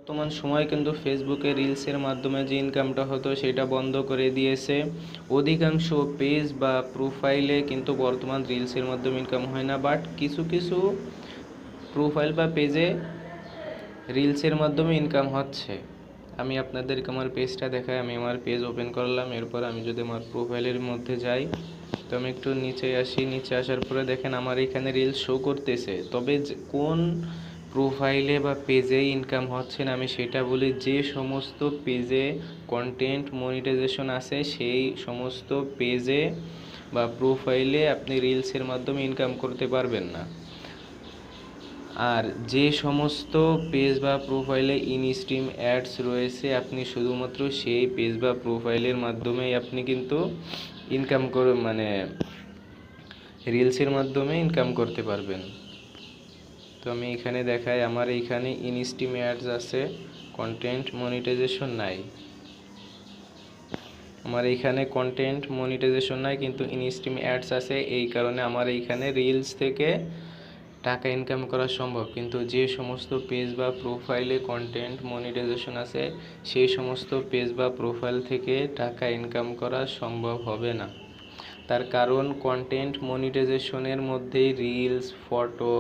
বর্তমান সময়ে কিন্তু ফেসবুকে রিলসের মাধ্যমে যে ইনকামটা হতো সেটা বন্ধ করে দিয়েছে। অধিকাংশ পেজ বা প্রোফাইলে কিন্তু বর্তমান রিলসের মাধ্যমে ইনকাম হয় না, বাট কিছু কিছু প্রোফাইল বা পেজে রিলসের মাধ্যমে ইনকাম হচ্ছে। আমি আপনাদেরকে আমার পেজটা দেখাই। আমি আমার পেজ ওপেন করলাম, এরপর আমি যদি আমার প্রোফাইলের মধ্যে যাই, তো আমি একটু নিচে আসি। নিচে আসার পরে দেখেন আমার এখানে রিলস শো করতেছে, তবে কোন প্রোফাইলে বা পেজে ইনকাম হচ্ছে না আমি সেটা বলি। যে সমস্ত পেজে কন্টেন্ট মনিটাইজেশন আছে সেই সমস্ত পেজে বা প্রোফাইলে আপনি রিলসের মাধ্যমে ইনকাম করতে পারবেন না। আর যে সমস্ত পেজ বা প্রোফাইলে ইনস্ট্রিম অ্যাডস রয়েছে আপনি শুধুমাত্র সেই পেজ বা প্রোফাইলের মাধ্যমেই আপনি কিন্তু ইনকাম করে রিলসের মাধ্যমে ইনকাম করতে পারবেন। তো আমি এখানে দেখাই, আমার এইখানে ইনস্ট্রিম অ্যাডস আছে, কন্টেন্ট মনিটাইজেশন নাই। আমার এইখানে কন্টেন্ট মনিটাইজেশন নাই কিন্তু ইনস্ট্রিম অ্যাডস আছে, এই কারণে আমার এইখানে রিলস থেকে টাকা ইনকাম করা সম্ভব। কিন্তু যে সমস্ত পেজ বা প্রোফাইলে কন্টেন্ট মনিটাইজেশন আছে সেই সমস্ত পেজ বা প্রোফাইল থেকে টাকা ইনকাম করা সম্ভব হবে না। তার কারণ কন্টেন্ট মনিটাইজেশনের মধ্যেই রিলস, ফটো,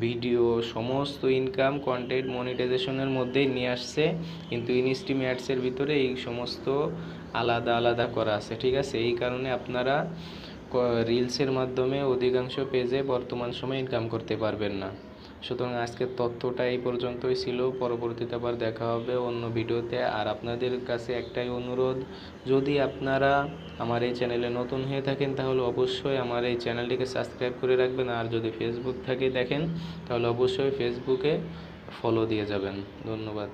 ভিডিও সমস্ত ইনকাম কন্টেন্ট মনিটাইজেশনের মধ্যেই নিয়ে আসছে, কিন্তু ইনস্ট্রিম অ্যাডসের ভিতরে এই সমস্ত আলাদা আলাদা করা আছে। ঠিক আছে, এই কারণে আপনারা রিলসের মাধ্যমে অধিকাংশ পেজে বর্তমান সময়ে ইনকাম করতে পারবেন না। সুতরাং আজকের তথ্যটা এই পর্যন্তই ছিল। পরবর্তীতে আবার দেখা হবে অন্য ভিডিওতে। আর আপনাদের কাছে একটাই অনুরোধ, যদি আপনারা আমার এই চ্যানেলে নতুন হয়ে থাকেন তাহলে অবশ্যই আমার এই চ্যানেলটিকে সাবস্ক্রাইব করে রাখবেন। আর যদি ফেসবুক থেকে দেখেন তাহলে অবশ্যই ফেসবুকে ফলো দিয়ে যাবেন। ধন্যবাদ।